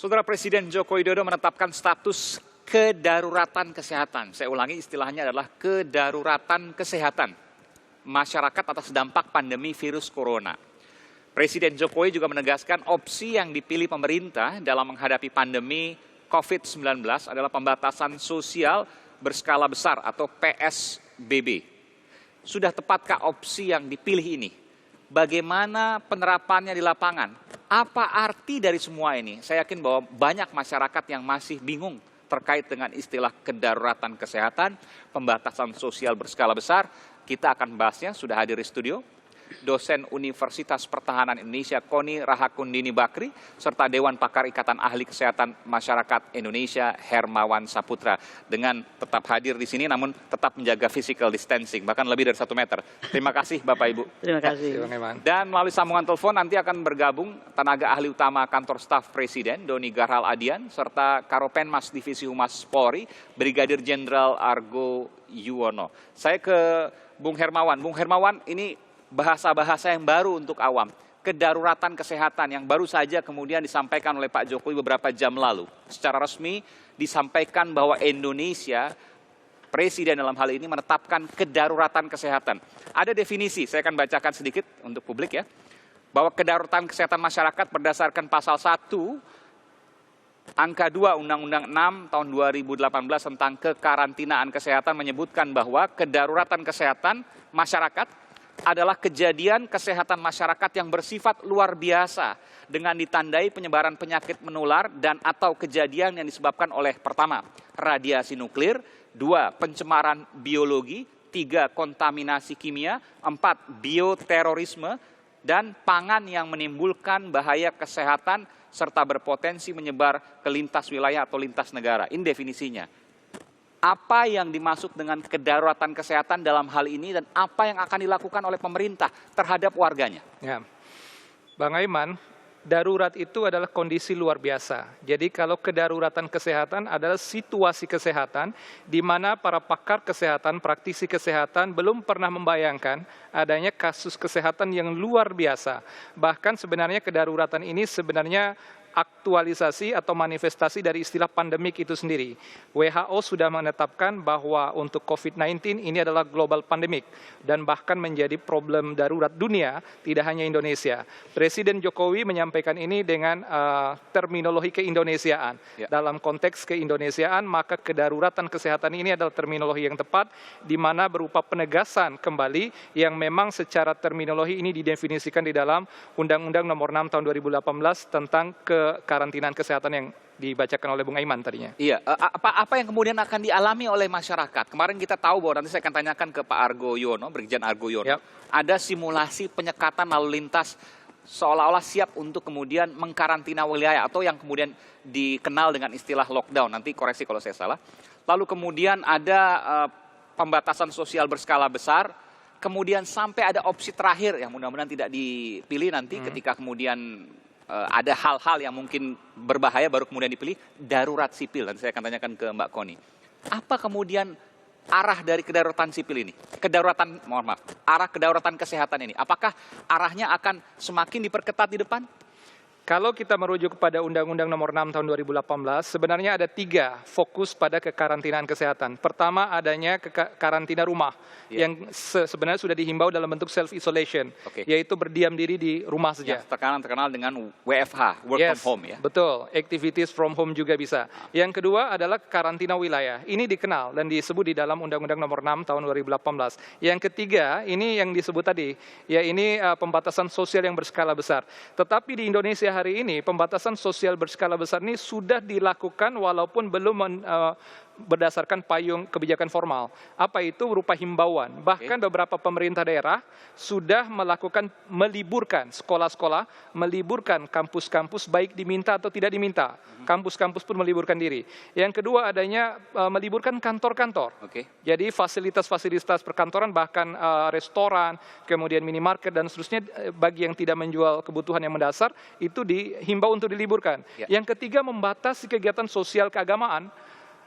Saudara Presiden Joko Widodo menetapkan status kedaruratan kesehatan. Saya ulangi, istilahnya adalah kedaruratan kesehatan masyarakat atas dampak pandemi virus corona. Presiden Jokowi juga menegaskan opsi yang dipilih pemerintah dalam menghadapi pandemi COVID-19 adalah pembatasan sosial berskala besar atau PSBB. Sudah tepatkah opsi yang dipilih ini? Bagaimana penerapannya di lapangan? Apa arti dari semua ini? Saya yakin bahwa banyak masyarakat yang masih bingung terkait dengan istilah kedaruratan kesehatan, pembatasan sosial berskala besar. Kita akan bahasnya, sudah hadir di studio dosen Universitas Pertahanan Indonesia Koni Rahakundini Bakri, serta Dewan Pakar Ikatan Ahli Kesehatan Masyarakat Indonesia Hermawan Saputra. Dengan tetap hadir di sini namun tetap menjaga physical distancing, bahkan lebih dari 1 meter. Terima kasih Bapak Ibu. Terima kasih. Dan melalui sambungan telepon nanti akan bergabung tenaga ahli utama Kantor Staf Presiden Doni Garhal Adian, serta Karopenmas Divisi Humas Polri Brigadir Jenderal Argo Yuwono. Saya ke Bung Hermawan. Bung Hermawan, ini bahasa-bahasa yang baru untuk awam. Kedaruratan kesehatan yang baru saja kemudian disampaikan oleh Pak Jokowi beberapa jam lalu. Secara resmi disampaikan bahwa Indonesia, Presiden dalam hal ini menetapkan kedaruratan kesehatan. Ada definisi, saya akan bacakan sedikit untuk publik ya. Bahwa kedaruratan kesehatan masyarakat berdasarkan pasal 1 Angka 2 Undang-Undang 6 tahun 2018 tentang kekarantinaan kesehatan menyebutkan bahwa kedaruratan kesehatan masyarakat adalah kejadian kesehatan masyarakat yang bersifat luar biasa dengan ditandai penyebaran penyakit menular dan atau kejadian yang disebabkan oleh pertama, radiasi nuklir, 2, pencemaran biologi, 3, kontaminasi kimia, 4, bioterorisme, dan pangan yang menimbulkan bahaya kesehatan serta berpotensi menyebar ke lintas wilayah atau lintas negara. Ini definisinya. Apa yang dimaksud dengan kedaruratan kesehatan dalam hal ini dan apa yang akan dilakukan oleh pemerintah terhadap warganya? Ya, Bang Aiman, darurat itu adalah kondisi luar biasa. Jadi kalau kedaruratan kesehatan adalah situasi kesehatan di mana para pakar kesehatan, praktisi kesehatan belum pernah membayangkan adanya kasus kesehatan yang luar biasa. Bahkan sebenarnya kedaruratan ini sebenarnya aktualisasi atau manifestasi dari istilah pandemik itu sendiri. WHO sudah menetapkan bahwa untuk COVID-19 ini adalah global pandemic dan bahkan menjadi problem darurat dunia, tidak hanya Indonesia. Presiden Jokowi menyampaikan ini dengan terminologi keindonesiaan. Ya. Dalam konteks keindonesiaan, maka kedaruratan kesehatan ini adalah terminologi yang tepat, di mana berupa penegasan kembali yang memang secara terminologi ini didefinisikan di dalam Undang-Undang Nomor 6 Tahun 2018 tentang kekarantinaan kesehatan yang dibacakan oleh Bung Aiman tadinya. Iya, apa yang kemudian akan dialami oleh masyarakat? Kemarin kita tahu bahwa nanti saya akan tanyakan ke Pak Argo Yuwono, Brigjen Argo Yuwono. Yep. Ada simulasi penyekatan lalu lintas seolah-olah siap untuk kemudian mengkarantina wilayah atau yang kemudian dikenal dengan istilah lockdown. Nanti koreksi kalau saya salah. Lalu kemudian ada pembatasan sosial berskala besar. Kemudian sampai ada opsi terakhir yang mudah-mudahan tidak dipilih nanti ketika kemudian ada hal-hal yang mungkin berbahaya baru kemudian dipilih, darurat sipil. Dan saya akan tanyakan ke Mbak Koni. Apa kemudian arah dari kedaruratan sipil ini? Arah kedaruratan kesehatan ini. Apakah arahnya akan semakin diperketat di depan? Kalau kita merujuk kepada Undang-Undang Nomor 6 Tahun 2018, sebenarnya ada 3 fokus pada kekarantinaan kesehatan. Pertama, adanya karantina rumah, yang sebenarnya sudah dihimbau dalam bentuk self-isolation, yaitu berdiam diri di rumah saja. Terkenal dengan WFH, work from home ya. Betul, activities from home juga bisa. Yang kedua adalah karantina wilayah. Ini dikenal dan disebut di dalam Undang-Undang Nomor 6 Tahun 2018. Yang ketiga, ini yang disebut tadi, ya ini pembatasan sosial yang berskala besar. Tetapi di Indonesia hari ini pembatasan sosial berskala besar ini sudah dilakukan walaupun belum berdasarkan payung kebijakan formal. Apa itu? Berupa himbauan. Bahkan beberapa pemerintah daerah sudah meliburkan sekolah-sekolah, meliburkan kampus-kampus baik diminta atau tidak diminta. Kampus-kampus pun meliburkan diri. Yang kedua adanya meliburkan kantor-kantor. Jadi fasilitas-fasilitas perkantoran bahkan restoran, kemudian minimarket dan seterusnya bagi yang tidak menjual kebutuhan yang mendasar itu dihimbau untuk diliburkan. Yang ketiga membatasi kegiatan sosial keagamaan.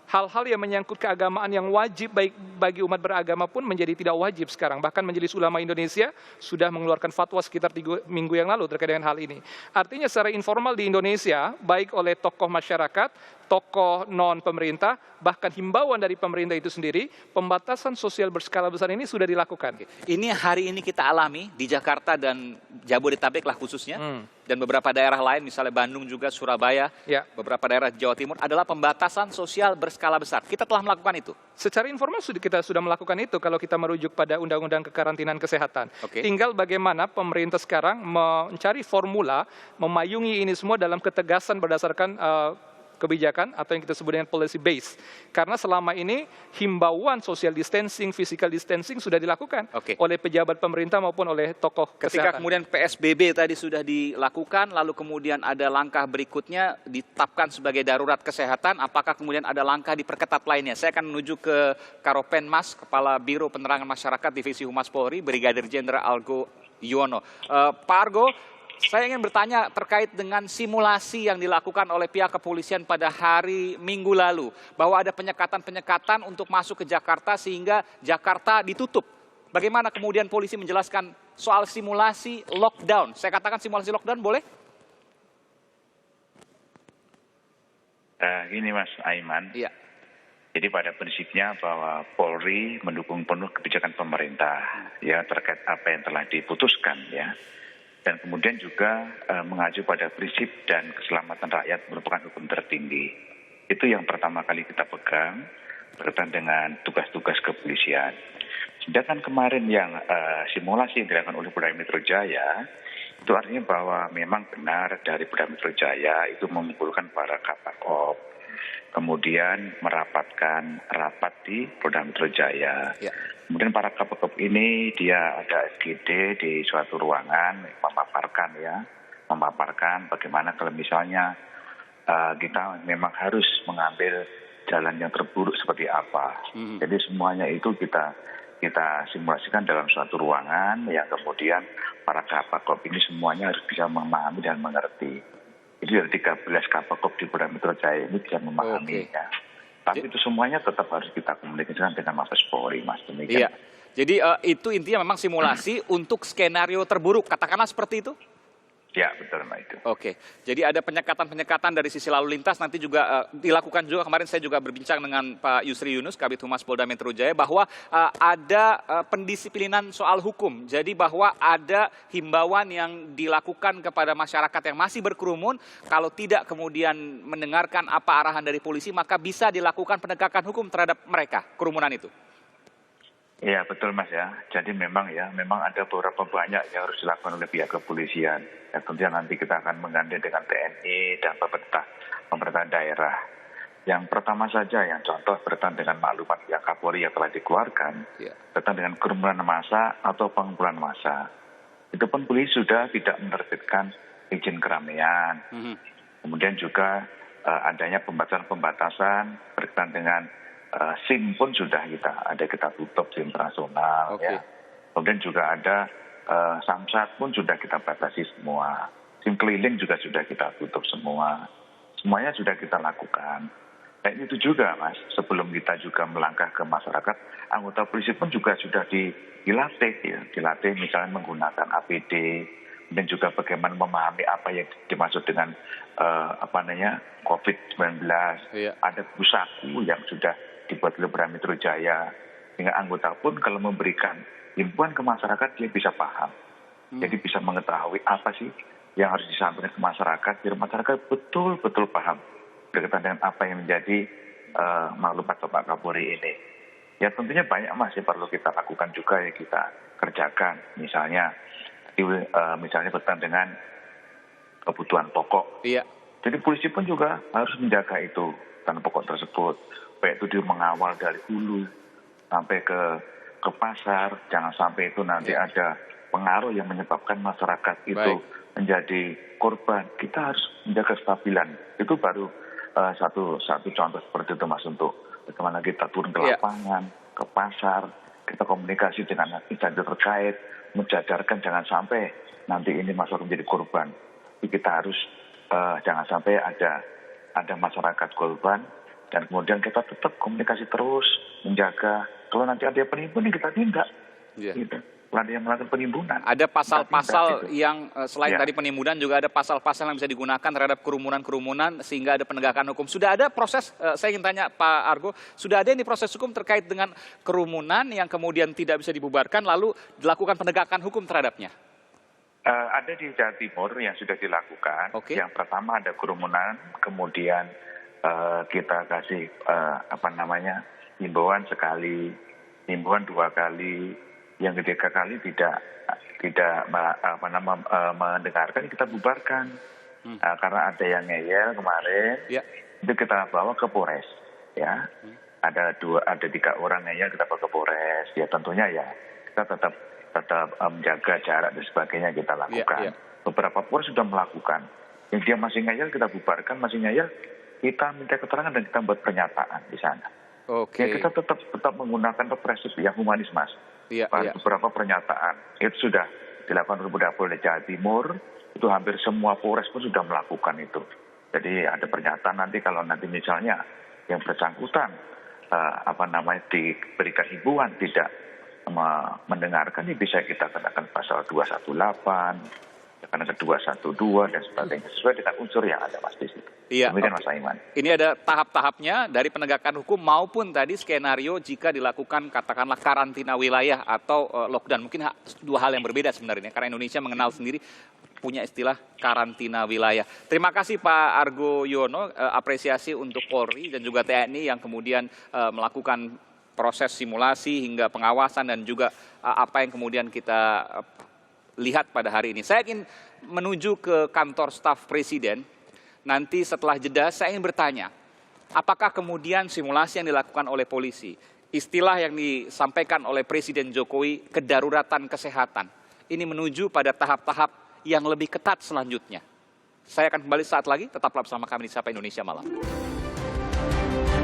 hal-hal yang menyangkut keagamaan yang wajib baik bagi umat beragama pun menjadi tidak wajib sekarang. Bahkan Majelis Ulama Indonesia sudah mengeluarkan fatwa sekitar 3 minggu yang lalu terkait dengan hal ini. Artinya secara informal di Indonesia, baik oleh tokoh masyarakat, tokoh non-pemerintah, bahkan himbauan dari pemerintah itu sendiri, pembatasan sosial berskala besar ini sudah dilakukan. Ini hari ini kita alami di Jakarta dan Jabodetabek lah khususnya, dan beberapa daerah lain, misalnya Bandung juga, Surabaya, beberapa daerah Jawa Timur, adalah pembatasan sosial berskala besar. Kita telah melakukan itu. Secara informal kita sudah melakukan itu kalau kita merujuk pada Undang-Undang Kekarantinaan Kesehatan. Tinggal bagaimana pemerintah sekarang mencari formula memayungi ini semua dalam ketegasan berdasarkan kebijakan atau yang kita sebut dengan policy base. Karena selama ini himbauan social distancing, physical distancing sudah dilakukan oleh pejabat pemerintah maupun oleh tokoh Ketika kesehatan. kemudian PSBB tadi sudah dilakukan, lalu kemudian ada langkah berikutnya ditetapkan sebagai darurat kesehatan, apakah kemudian ada langkah diperketat lainnya? Saya akan menuju ke Karopenmas, Kepala Biro Penerangan Masyarakat Divisi Humas Polri, Brigadir Jenderal Argo Yuwono. Pak Argo, saya ingin bertanya terkait dengan simulasi yang dilakukan oleh pihak kepolisian pada hari Minggu lalu, bahwa ada penyekatan-penyekatan untuk masuk ke Jakarta sehingga Jakarta ditutup. Bagaimana kemudian polisi menjelaskan soal simulasi lockdown? Saya katakan simulasi lockdown boleh? Gini Mas Aiman, Iya. jadi pada prinsipnya bahwa Polri mendukung penuh kebijakan pemerintah ya terkait apa yang telah diputuskan ya. Dan kemudian juga mengacu pada prinsip dan keselamatan rakyat merupakan hukum tertinggi. Itu yang pertama kali kita pegang berkaitan dengan tugas-tugas kepolisian. Sedangkan kemarin yang simulasi yang dilakukan oleh Polda Metro Jaya, itu artinya bahwa memang benar dari Polda Metro Jaya itu mengumpulkan para Kapakop, kemudian merapatkan rapat di Polda Metro Jaya. Kemudian para Kapakop ini dia ada SGD di suatu ruangan memaparkan bagaimana kalau misalnya kita memang harus mengambil jalan yang terburuk seperti apa. Jadi semuanya itu kita simulasikan dalam suatu ruangan yang kemudian para Kapakop ini semuanya harus bisa memahami dan mengerti. Jadi dari 13 Kapakop di Polda Metro Jaya ini bisa memahaminya. Tapi itu semuanya tetap harus kita komunikasikan dengan Mabes Polri, Mas. Demikian. Iya. Jadi itu intinya memang simulasi untuk skenario terburuk, katakanlah seperti itu? Ya, betul Mbak itu. Oke, jadi ada penyekatan-penyekatan dari sisi lalu lintas nanti juga dilakukan juga. Kemarin saya juga berbincang dengan Pak Yusri Yunus, Kabid Humas Polda Metro Jaya, bahwa ada pendisiplinan soal hukum. Jadi bahwa ada himbauan yang dilakukan kepada masyarakat yang masih berkerumun, kalau tidak kemudian mendengarkan apa arahan dari polisi, maka bisa dilakukan penegakan hukum terhadap mereka, kerumunan itu. Iya betul Mas ya. Jadi memang ada beberapa banyak yang harus dilakukan oleh pihak kepolisian. Ya tentunya nanti kita akan menggandeng dengan TNI dan pemerintah daerah. Yang pertama saja yang contoh berkaitan dengan maklumat pihak Kapolri yang telah dikeluarkan, berkaitan dengan kerumunan massa atau pengumpulan massa. Itu pun polisi sudah tidak menerbitkan izin keramaian. Kemudian juga adanya pembatasan berkaitan dengan SIM pun sudah kita tutup, SIM internasional. Ya. Kemudian juga ada Samsat pun sudah kita batasi semua. SIM keliling juga sudah kita tutup semua. Semuanya sudah kita lakukan. Dan itu juga Mas, sebelum kita juga melangkah ke masyarakat, anggota polisi pun juga sudah dilatih ya. Dilatih misalnya menggunakan APD, dan juga bagaimana memahami apa yang dimaksud dengan COVID-19. Ada busaku yang sudah dibuat oleh Polda Metro Jaya, sehingga anggota pun kalau memberikan himbauan ke masyarakat dia bisa paham. Jadi bisa mengetahui apa sih yang harus disampaikan ke masyarakat, biar masyarakat betul-betul paham berkaitan dengan apa yang menjadi maklumat Pak Kapolri ini. Ya tentunya banyak masih perlu kita lakukan juga yang kita kerjakan. Misalnya berkaitan dengan kebutuhan pokok. Jadi polisi pun juga harus menjaga itu kebutuhan pokok tersebut. Baik itu dia mengawal dari hulu sampai ke pasar, jangan sampai itu nanti ada pengaruh yang menyebabkan masyarakat itu menjadi korban. Kita harus menjaga kestabilan. Itu baru satu contoh seperti itu Mas, untuk bagaimana kita turun ke lapangan, ke pasar, kita komunikasi dengan instansi terkait, menjadarkan jangan sampai nanti ini masyarakat menjadi korban. Jadi kita harus jangan sampai ada masyarakat korban dan kemudian kita tetap komunikasi terus, menjaga. Kalau nanti ada yang penimbun, kita tindak. Gitu. Kalau ada yang melakukan penimbunan. Ada pasal-pasal gitu. yang selain tadi penimbunan juga ada pasal-pasal yang bisa digunakan terhadap kerumunan-kerumunan sehingga ada penegakan hukum. Sudah ada proses, saya ingin tanya Pak Argo, sudah ada ini proses hukum terkait dengan kerumunan yang kemudian tidak bisa dibubarkan lalu dilakukan penegakan hukum terhadapnya? Ada di Jawa Timur yang sudah dilakukan. Yang pertama ada kerumunan, kemudian kita kasih himbauan sekali, himbauan 2 kali, yang ketiga kali tidak mendengarkan, kita bubarkan. Karena ada yang ngeyel kemarin, itu kita bawa ke Polres. Ya, ada 3 orang ngeyel, kita bawa ke Polres. Ya tentunya ya kita tetap menjaga jarak dan sebagainya kita lakukan. Beberapa Polres sudah melakukan. Yang dia masih ngeyel kita bubarkan, masih ngeyel kita minta keterangan dan kita buat pernyataan di sana. Ya, kita tetap menggunakan represif yang humanis, Mas. Beberapa pernyataan itu sudah dilakukan oleh Polda Jawa Timur, itu hampir semua Polres pun sudah melakukan itu. Jadi ada pernyataan nanti kalau nanti misalnya yang bersangkutan diberikan himbauan tidak mendengarkan, ini bisa kita kenakan pasal 218, karena ke 212 dan sebagainya, sesuai dengan unsur yang ada Mas di situ. Demikian Mas Aiman. Ini ada tahap-tahapnya dari penegakan hukum maupun tadi skenario jika dilakukan katakanlah karantina wilayah atau lockdown. Mungkin 2 hal yang berbeda sebenarnya karena Indonesia mengenal sendiri punya istilah karantina wilayah. Terima kasih Pak Argo Yuwono, apresiasi untuk Polri dan juga TNI yang kemudian melakukan proses simulasi hingga pengawasan dan juga apa yang kemudian kita lihat pada hari ini. Saya ingin menuju ke kantor staf Presiden. Nanti setelah jeda saya ingin bertanya, apakah kemudian simulasi yang dilakukan oleh polisi, istilah yang disampaikan oleh Presiden Jokowi, kedaruratan kesehatan, ini menuju pada tahap-tahap yang lebih ketat selanjutnya. Saya akan kembali saat lagi, tetaplah bersama kami di Sapa Indonesia Malam.